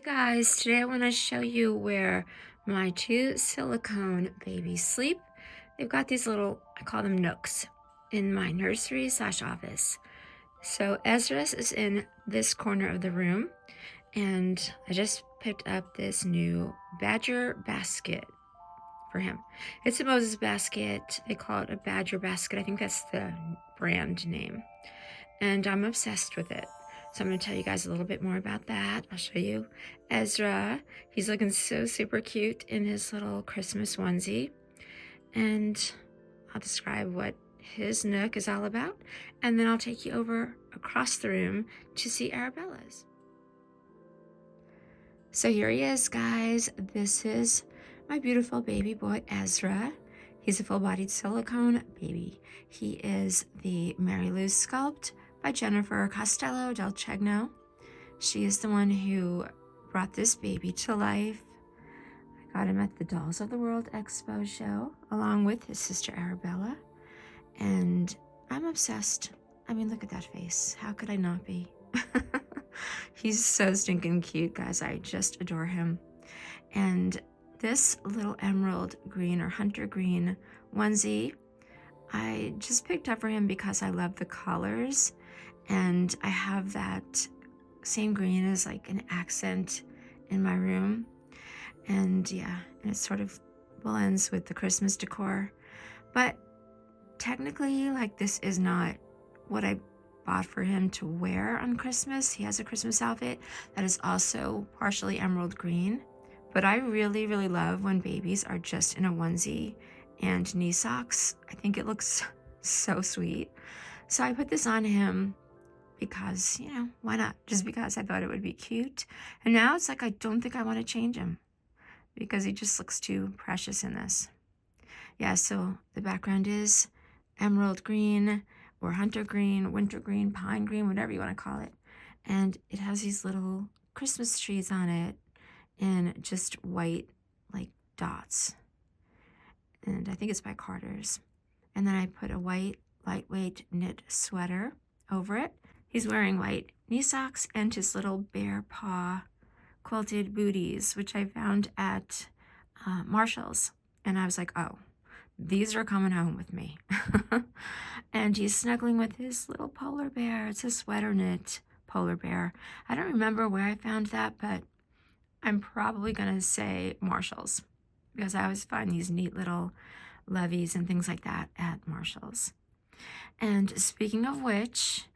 Guys, today I want to show you where my two silicone babies sleep. They've got these little, I call them nooks, in my nursery/office. So Ezra's is in this corner of the room, and I just picked up this new badger basket for him. It's a Moses basket. They call it a badger basket. I think that's the brand name. And I'm obsessed with it. So I'm going to tell you guys a little bit more about that. I'll show you Ezra. He's looking so super cute in his little Christmas onesie. And I'll describe what his Nook is all about. And then I'll take you over across the room to see Arabella's. So here he is, guys. This is my beautiful baby boy, Ezra. He's a full-bodied silicone baby. He is the Mary Lou sculpt by Jennifer Costello del Cegno. She is the one who brought this baby to life. I got him at the Dolls of the World Expo show, along with his sister Arabella. And I'm obsessed. I mean, look at that face. How could I not be? He's so stinking cute, guys. I just adore him. And this little emerald green or hunter green onesie, I just picked up for him because I love the colors. And I have that same green as like an accent in my room. And yeah, and it sort of blends with the Christmas decor. But technically, like, this is not what I bought for him to wear on Christmas. He has a Christmas outfit that is also partially emerald green. But I really, really love when babies are just in a onesie and knee socks. I think it looks so sweet. So I put this on him because, you know, why not? Just because I thought it would be cute. And now it's like I don't think I want to change him because he just looks too precious in this. Yeah, so the background is emerald green or hunter green, winter green, pine green, whatever you want to call it. And it has these little Christmas trees on it in just white, like, dots. And I think it's by Carter's. And then I put a white, lightweight knit sweater over it. He's wearing white knee socks and his little bear paw quilted booties, which I found at Marshall's. And I was like, oh, these are coming home with me. And he's snuggling with his little polar bear. It's a sweater knit polar bear. I don't remember where I found that, but I'm probably going to say Marshall's because I always find these neat little levies and things like that at Marshall's. And speaking of which,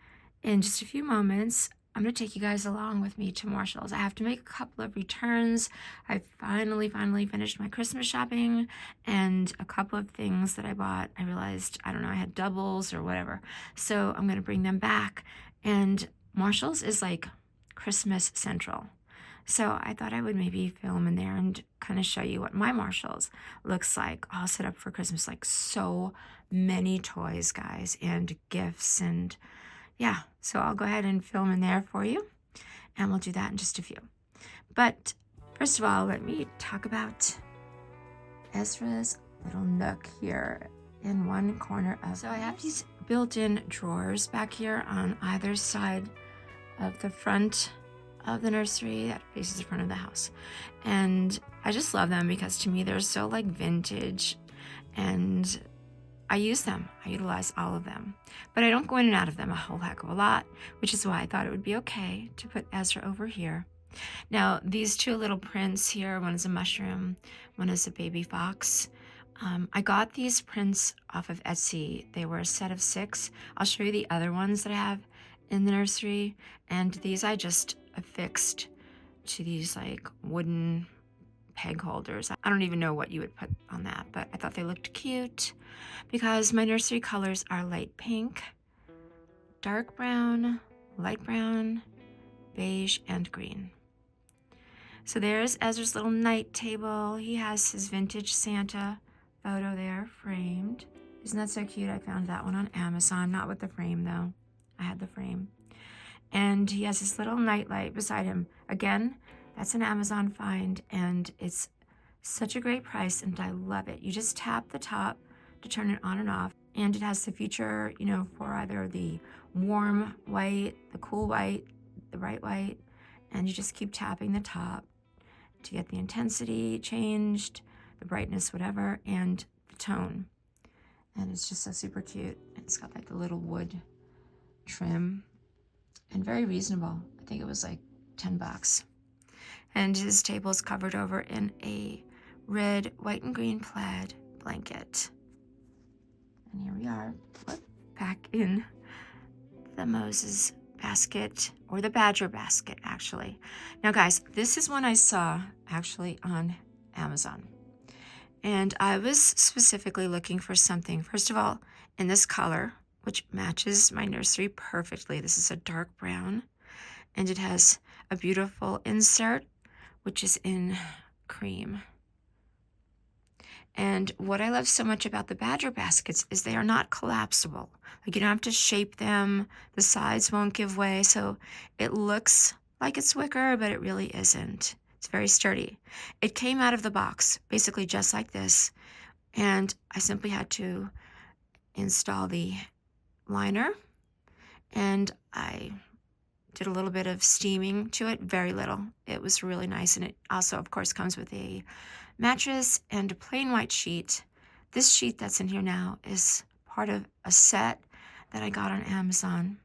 in just a few moments, I'm going to take you guys along with me to Marshall's. I have to make a couple of returns. I finally finished my Christmas shopping, and a couple of things that I bought, I realized, I don't know, I had doubles or whatever. So I'm going to bring them back. And Marshall's is like Christmas Central. So I thought I would maybe film in there and kind of show you what my Marshall's looks like, all set up for Christmas. Like, so many toys, guys, and gifts, and yeah, so I'll go ahead and film in there for you, and we'll do that in just a few. But first of all, let me talk about Ezra's little nook here in one corner of. So I have these built-in drawers back here on either side of the front of the nursery that faces the front of the house. And I just love them because to me they're so like vintage, and I use them. I utilize all of them. But I don't go in and out of them a whole heck of a lot, which is why I thought it would be okay to put Ezra over here. Now, these two little prints here, one is a mushroom, one is a baby fox. I got these prints off of Etsy. They were a set of 6. I'll show you the other ones that I have in the nursery. And these I just affixed to these like wooden peg holders. I don't even know what you would put on that, but I thought they looked cute because my nursery colors are light pink, dark brown, light brown, beige, and green. So there's Ezra's little night table. He has his vintage Santa photo there framed. Isn't that so cute? I found that one on Amazon, not with the frame though. I had the frame. And he has this little nightlight beside him. Again, that's an Amazon find, and it's such a great price, and I love it. You just tap the top to turn it on and off, and it has the feature, you know, for either the warm white, the cool white, the bright white, And you just keep tapping the top to get the intensity changed, the brightness, whatever, and the tone. And it's just so super cute. It's got like a little wood trim and very reasonable. I think it was like $10. And his table is covered over in a red, white, and green plaid blanket. And here we are, back in the Moses basket, or the Badger basket, actually. Now, guys, this is one I saw actually on Amazon. And I was specifically looking for something, first of all, in this color, which matches my nursery perfectly. This is a dark brown, and it has a beautiful insert, which is in cream. And what I love so much about the Badger baskets is they are not collapsible. Like, you don't have to shape them. The sides won't give way. So it looks like it's wicker, but it really isn't. It's very sturdy. It came out of the box, basically just like this. And I simply had to install the liner. And I did a little bit of steaming to it, very little. It was really nice. And it also, of course, comes with a mattress and a plain white sheet. This sheet that's in here now is part of a set that I got on Amazon,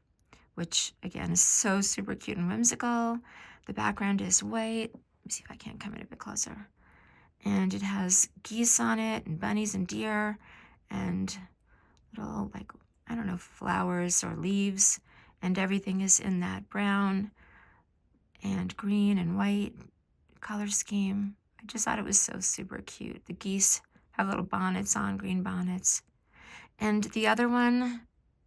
which again is so super cute and whimsical. The background is white. Let me see if I can't come in a bit closer. And it has geese on it, and bunnies and deer, and little, like, I don't know, flowers or leaves, and everything is in that brown and green and white color scheme. I just thought it was so super cute. The geese have little bonnets on, green bonnets. And the other one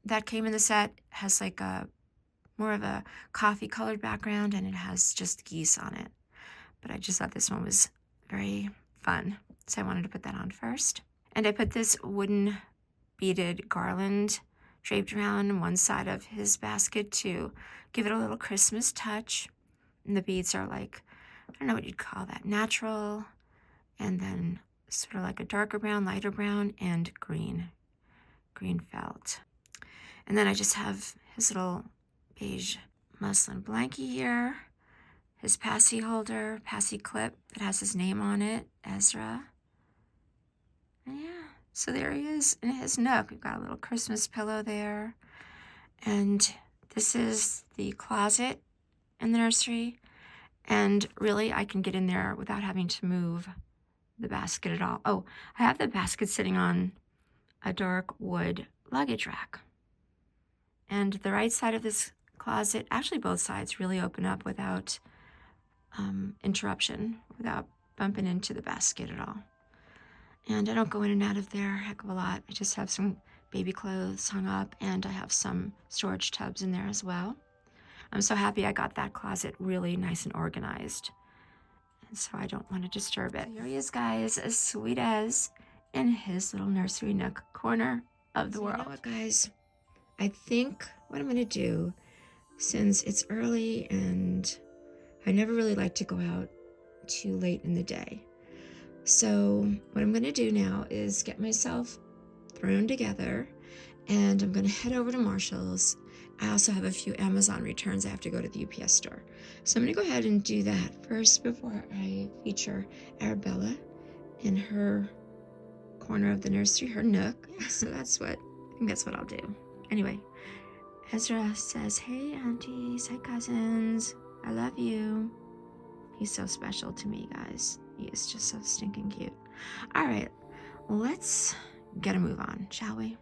that came in the set has like a more of a coffee colored background, and it has just geese on it. But I just thought this one was very fun, so I wanted to put that on first. And I put this wooden beaded garland draped around one side of his basket to give it a little Christmas touch. And the beads are like, I don't know what you'd call that, natural, and then sort of like a darker brown, lighter brown, and green felt. And then I just have his little beige muslin blankie here, his passy holder, passy clip that has his name on it, Ezra. And yeah, so there he is in his nook. We've got a little Christmas pillow there. And this is the closet in the nursery. And really, I can get in there without having to move the basket at all. Oh, I have the basket sitting on a dark wood luggage rack. And the right side of this closet, actually both sides, really open up without interruption, without bumping into the basket at all. And I don't go in and out of there a heck of a lot. I just have some baby clothes hung up, and I have some storage tubs in there as well. I'm so happy I got that closet really nice and organized. And so I don't want to disturb it. Here he is, guys, as sweet as in his little nursery nook corner of the world. You know what, guys? I think what I'm going to do, since it's early and I never really like to go out too late in the day. So what I'm going to do now is get myself thrown together, and I'm going to head over to Marshall's. I also have a few Amazon returns I have to go to the UPS store. So I'm going to go ahead and do that first before I feature Arabella in her corner of the nursery, her nook. So I think that's what I'll do. Anyway, Ezra says, "Hey aunties, hey cousins, I love you." He's so special to me, guys. He is just so stinking cute. All right, let's get a move on, shall we?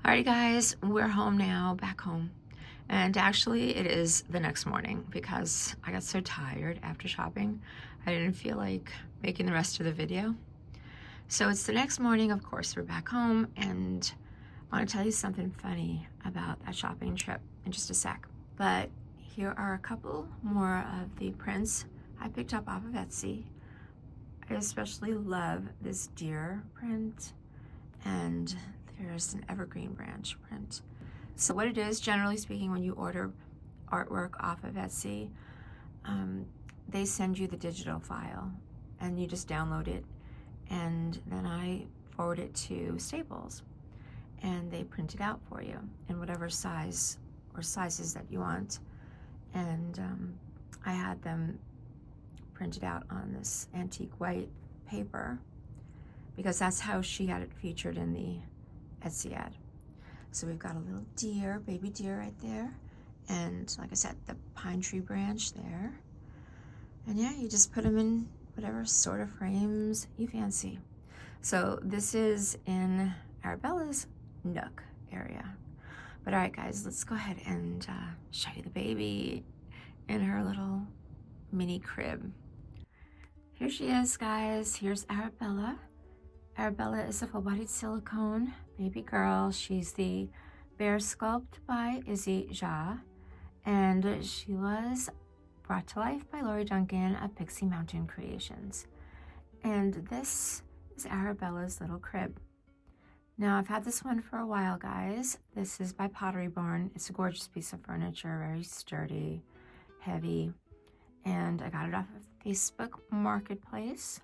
Alright guys, we're home now, back home. And actually it is the next morning because I got so tired after shopping. I didn't feel like making the rest of the video. So it's the next morning, of course, we're back home, and I want to tell you something funny about that shopping trip in just a sec. But here are a couple more of the prints I picked up off of Etsy. I especially love this deer print, and there's an evergreen branch print. So what it is, generally speaking, when you order artwork off of Etsy, they send you the digital file and you just download it, and then I forward it to Staples and they print it out for you in whatever size or sizes that you want. And I had them printed out on this antique white paper because that's how she had it featured in the Etsy ad. So we've got a little deer, baby deer right there. And like I said, the pine tree branch there. And yeah, you just put them in whatever sort of frames you fancy. So this is in Arabella's Nook area. But all right, guys, let's go ahead and show you the baby in her little mini crib. Here she is, guys. Here's Arabella. Arabella is a full-bodied silicone baby girl. She's the bear sculpt by Izzy Jha, and she was brought to life by Lori Duncan of Pixie Mountain Creations. And this is Arabella's little crib. Now, I've had this one for a while, guys. This is by Pottery Barn. It's a gorgeous piece of furniture, very sturdy, heavy, and I got it off of Facebook Marketplace.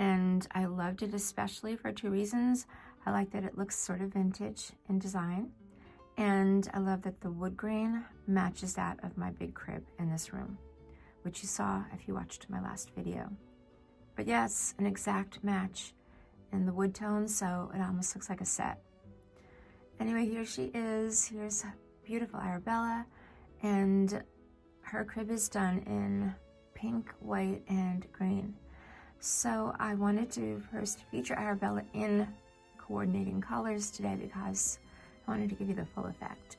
And I loved it especially for two reasons. I like that it looks sort of vintage in design, and I love that the wood grain matches that of my big crib in this room, which you saw if you watched my last video. But yes, an exact match in the wood tone, so it almost looks like a set. Anyway, here she is. Here's beautiful Arabella, and her crib is done in pink, white, and green. So I wanted to first feature Arabella in coordinating colors today because I wanted to give you the full effect.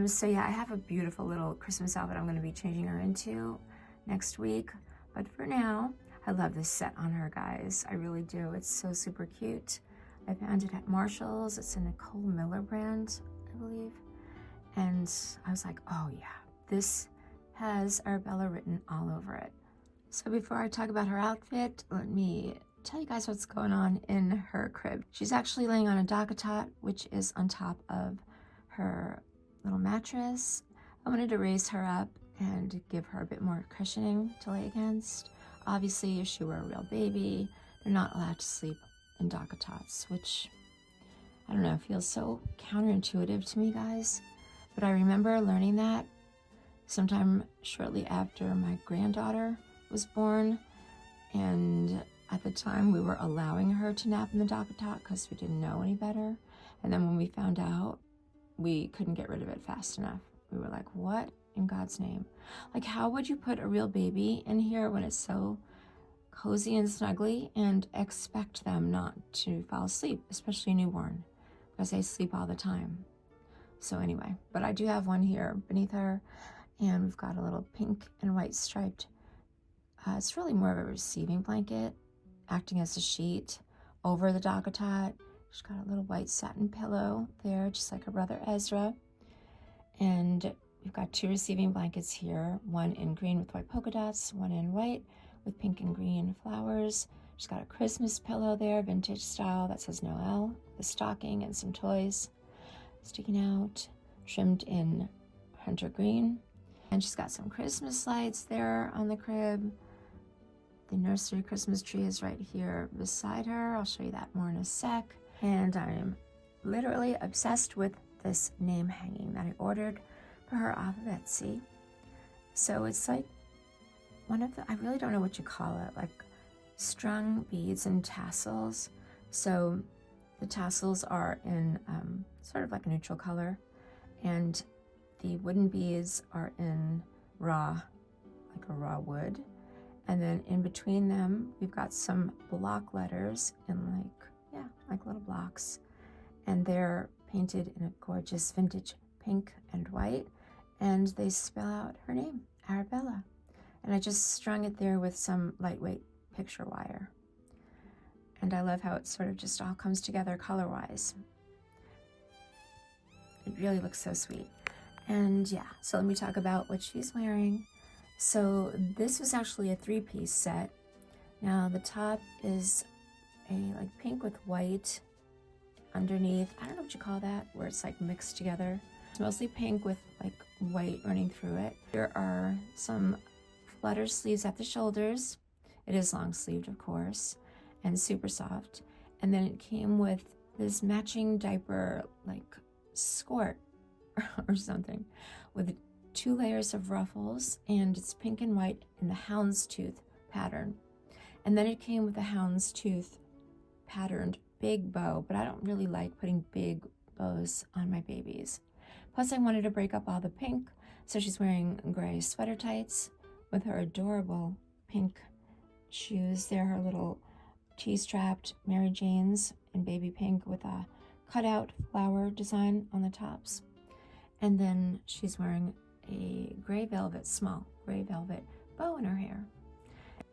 So yeah, I have a beautiful little Christmas outfit I'm going to be changing her into next week. But for now, I love this set on her, guys. I really do. It's so super cute. I found it at Marshall's. It's a Nicole Miller brand, I believe. And I was like, oh yeah, this has Arabella written all over it. So before I talk about her outfit, let me tell you guys what's going on in her crib. She's actually laying on a dock-a-tot, which is on top of her little mattress. I wanted to raise her up and give her a bit more cushioning to lay against. Obviously, if she were a real baby, they're not allowed to sleep in dock-a-tots, which, I don't know, feels so counterintuitive to me, guys. But I remember learning that sometime shortly after my granddaughter was born, and at the time we were allowing her to nap in the dock-a-tot because we didn't know any better. And then when we found out, we couldn't get rid of it fast enough. We were like, what in God's name? Like, how would you put a real baby in here when it's so cozy and snuggly and expect them not to fall asleep, especially newborn, because they sleep all the time? So anyway, but I do have one here beneath her, and we've got a little pink and white striped. It's really more of a receiving blanket, acting as a sheet over the dock-a-tot. She's got a little white satin pillow there, just like her brother Ezra. And we've got two receiving blankets here, one in green with white polka dots, one in white with pink and green flowers. She's got a Christmas pillow there, vintage style, that says Noel, the stocking and some toys sticking out, trimmed in hunter green. And she's got some Christmas lights there on the crib. The nursery Christmas tree is right here beside her. I'll show you that more in a sec. And I'm literally obsessed with this name hanging that I ordered for her off of Etsy. So it's like one of the, I really don't know what you call it, like strung beads and tassels. So the tassels are in sort of like a neutral color, and the wooden beads are in raw, like a raw wood. And then in between them, we've got some block letters in like little blocks. and they're painted in a gorgeous vintage pink and white, and they spell out her name, Arabella. And I just strung it there with some lightweight picture wire. And I love how it sort of just all comes together color-wise. It really looks so sweet. And yeah, so let me talk about what she's wearing. So this was actually a 3-piece set. Now the top is a like pink with white underneath. I don't know what you call that, where it's like mixed together. It's mostly pink with like white running through it. There are some flutter sleeves at the shoulders. It is long sleeved, of course, and super soft. And then it came with this matching diaper like skirt or something with 2 layers of ruffles, and it's pink and white in the houndstooth pattern. And then it came with a houndstooth patterned big bow, but I don't really like putting big bows on my babies. Plus I wanted to break up all the pink, so she's wearing gray sweater tights with her adorable pink shoes. They're her little T-strapped Mary Janes in baby pink with a cutout flower design on the tops. And then she's wearing a gray velvet, small gray velvet bow in her hair.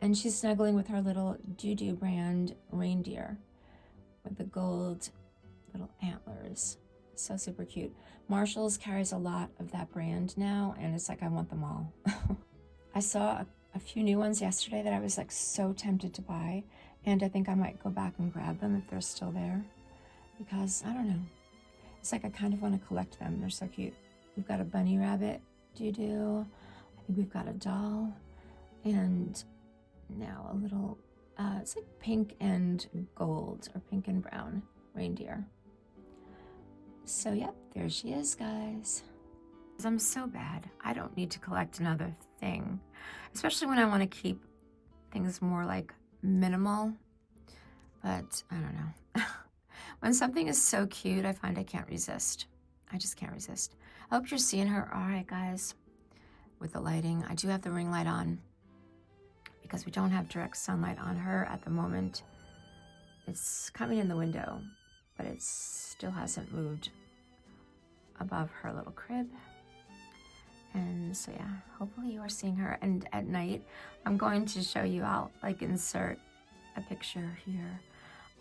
And she's snuggling with her little Doo brand reindeer with the gold little antlers. So super cute. Marshall's carries a lot of that brand now, and it's like I want them all. I saw a few new ones yesterday that I was like so tempted to buy, and I think I might go back and grab them if they're still there, because I don't know. It's like I kind of want to collect them. They're so cute. We've got a bunny rabbit doo-doo. I think we've got a doll, and now a little, it's like pink and gold or pink and brown reindeer. So yep, there she is, guys. I'm so bad. I don't need to collect another thing, especially when I want to keep things more like minimal, but I don't know. When something is so cute, I find I can't resist. I just can't resist. I hope you're seeing her all right, guys, with the lighting. I do have the ring light on because we don't have direct sunlight on her at the moment. It's coming in the window, but it still hasn't moved above her little crib. And so yeah, hopefully you are seeing her. And at night, I'm going to show you, I'll like insert a picture here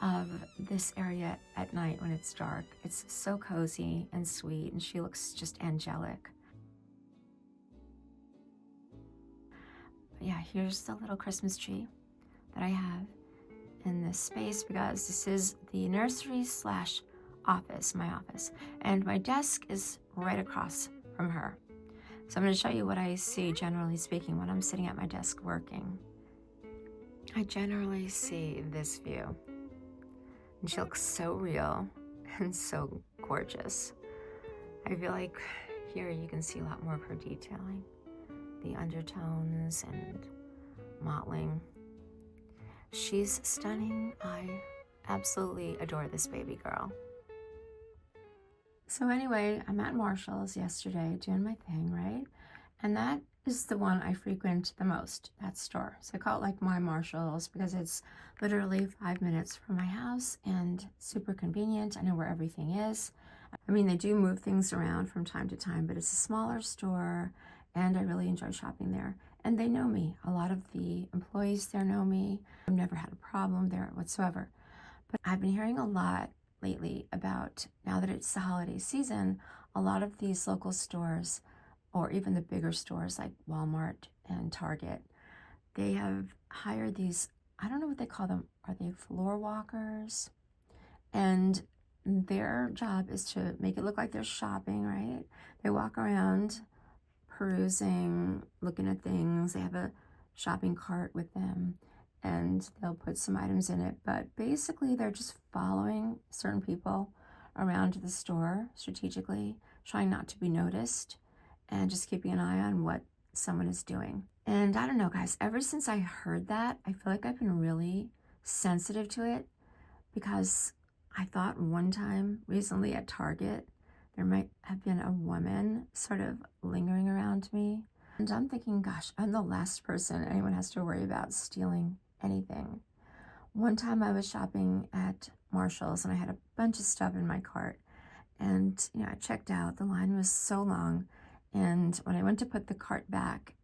of this area at night when it's dark. It's so cozy and sweet, and she looks just angelic. But yeah, here's the little Christmas tree that I have in this space, because this is the nursery / office, my office. And my desk is right across from her. So I'm going to show you what I see, generally speaking, when I'm sitting at my desk working. I generally see this view. And she looks so real and so gorgeous. I feel like here you can see a lot more of her detailing. The undertones and mottling. She's stunning. I absolutely adore this baby girl. So anyway, I'm at Marshall's yesterday doing my thing, right? And that is the one I frequent the most, that store. So I call it like my Marshall's because it's literally 5 minutes from my house and super convenient. I know where everything is. I mean, they do move things around from time to time, but it's a smaller store and I really enjoy shopping there. And they know me. A lot of the employees there know me. I've never had a problem there whatsoever. But I've been hearing a lot lately about, now that it's the holiday season, a lot of these local stores, or even the bigger stores like Walmart and Target, they have hired these, I don't know what they call them, are they floor walkers? And their job is to make it look like they're shopping, right? They walk around perusing, looking at things. They have a shopping cart with them, and they'll put some items in it, but basically they're just following certain people around the store strategically, trying not to be noticed, and just keeping an eye on what someone is doing. And I don't know, guys, ever since I heard that, I feel like I've been really sensitive to it, because I thought one time recently at Target, there might have been a woman sort of lingering around me. And I'm thinking, gosh, I'm the last person anyone has to worry about stealing anything. One time I was shopping at Marshall's and I had a bunch of stuff in my cart. And, you know, I checked out. The line was so long. And when I went to put the cart back,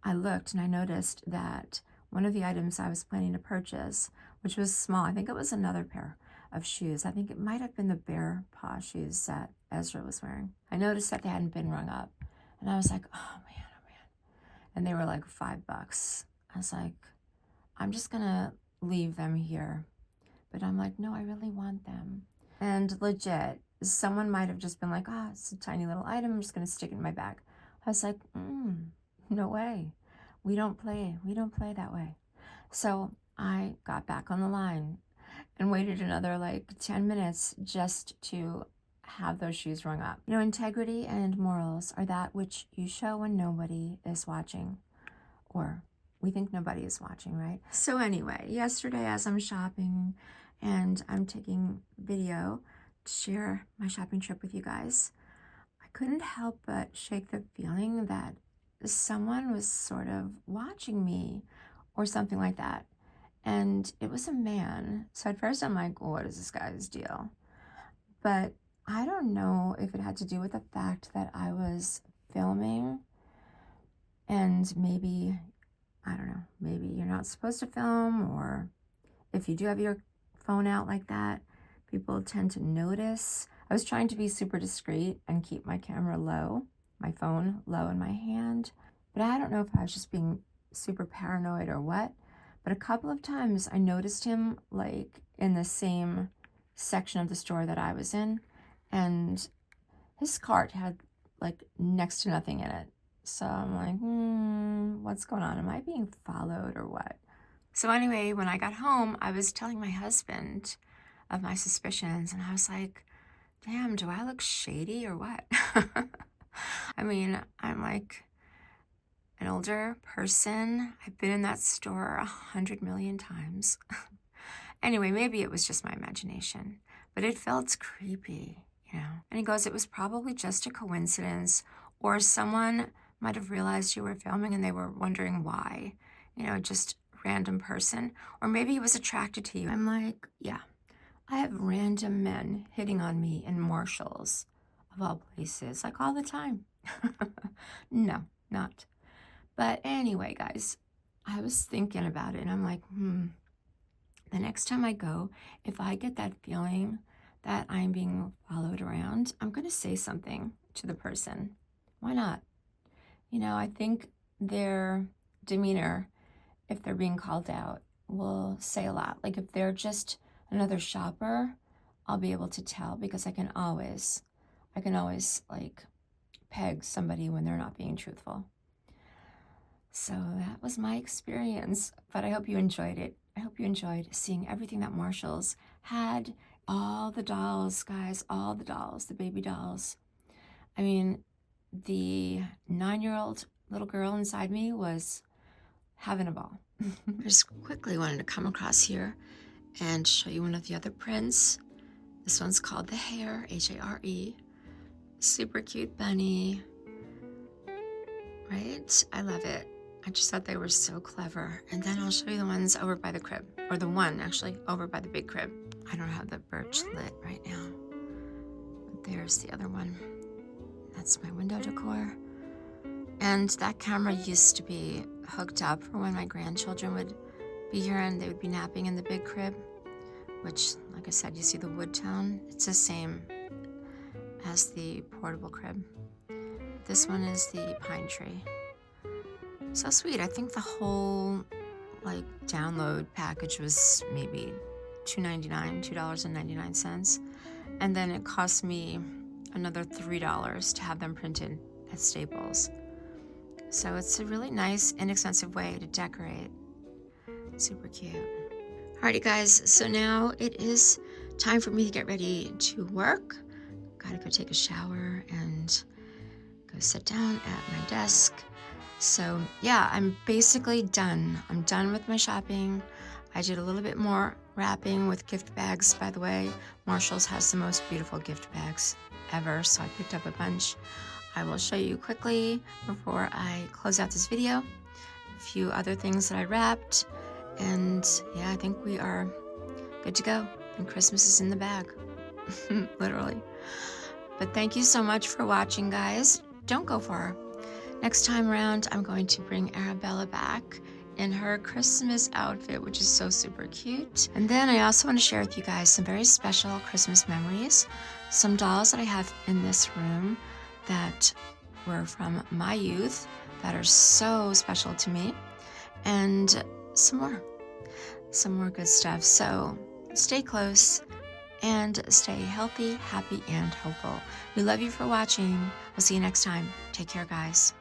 I looked and I noticed that one of the items I was planning to purchase, which was small, I think it was another pair of shoes. I think it might have been the bear paw shoes that Ezra was wearing. I noticed that they hadn't been rung up. And I was like, oh man, oh man. And they were like $5. I was like, I'm just gonna leave them here. But I'm like, no, I really want them. And legit, someone might have just been like, oh, it's a tiny little item, I'm just gonna stick it in my bag. I was like, no way. We don't play that way. So I got back on the line and waited another like 10 minutes just to have those shoes rung up. You know, integrity and morals are that which you show when nobody is watching, or we think nobody is watching, right? So anyway, yesterday as I'm shopping and I'm taking video to share my shopping trip with you guys, I couldn't help but shake the feeling that someone was sort of watching me or something like that. And it was a man. So at first I'm like, well, what is this guy's deal? But I don't know if it had to do with the fact that I was filming and maybe, I don't know, maybe you're not supposed to film, or if you do have your phone out like that, people tend to notice. I was trying to be super discreet and keep my camera low, my phone low in my hand, but I don't know if I was just being super paranoid or what, but a couple of times I noticed him like in the same section of the store that I was in, and his cart had like next to nothing in it. So I'm like, what's going on? Am I being followed or what? So anyway, when I got home, I was telling my husband of my suspicions, and I was like, damn, do I look shady or what? I mean, I'm like an older person. I've been in that store 100 million times. Anyway, maybe it was just my imagination, but it felt creepy, you know? And he goes, it was probably just a coincidence, or someone might have realized you were filming and they were wondering why, you know, just random person, or maybe he was attracted to you. I'm like, yeah, I have random men hitting on me in Marshalls, of all places, like all the time. No, not. But anyway, guys, I was thinking about it and I'm like, the next time I go, if I get that feeling that I'm being followed around, I'm going to say something to the person. Why not? You know, I think their demeanor, if they're being called out, will say a lot. Like if they're just another shopper, I'll be able to tell, because I can always like peg somebody when they're not being truthful. So that was my experience, but I hope you enjoyed it. I hope you enjoyed seeing everything that Marshall's had. All the dolls, guys, all the dolls, the baby dolls. I mean, the 9-year-old little girl inside me was having a ball. I just quickly wanted to come across here and show you one of the other prints. This one's called the Hare, H-A-R-E. Super cute bunny, right? I love it. I just thought they were so clever. And then I'll show you the ones over by the crib, or the one actually over by the big crib. I don't have the birch lit right now, but there's the other one. That's my window decor. And that camera used to be hooked up for when my grandchildren would be here and they would be napping in the big crib, which, like I said, you see the wood tone. It's the same as the portable crib. This one is the pine tree. So sweet. I think the whole like download package was maybe $2.99, and then it cost me another $3 to have them printed at Staples. So it's a really nice, inexpensive way to decorate. Super cute. Alrighty guys, so now it is time for me to get ready to work. Gotta go take a shower and go sit down at my desk. So yeah, I'm basically done. I'm done with my shopping. I did a little bit more wrapping with gift bags, by the way. Marshall's has the most beautiful gift bags ever, so I picked up a bunch. I will show you quickly before I close out this video a few other things that I wrapped, and yeah, I think we are good to go. and Christmas is in the bag. Literally. But thank you so much for watching, guys. Don't go far. Next time around, I'm going to bring Arabella back in her Christmas outfit, which is so super cute. And then I also want to share with you guys some very special Christmas memories, some dolls that I have in this room that were from my youth that are so special to me, and some more good stuff. So stay close and stay healthy, happy, and hopeful. We love you for watching. We'll see you next time. Take care, guys.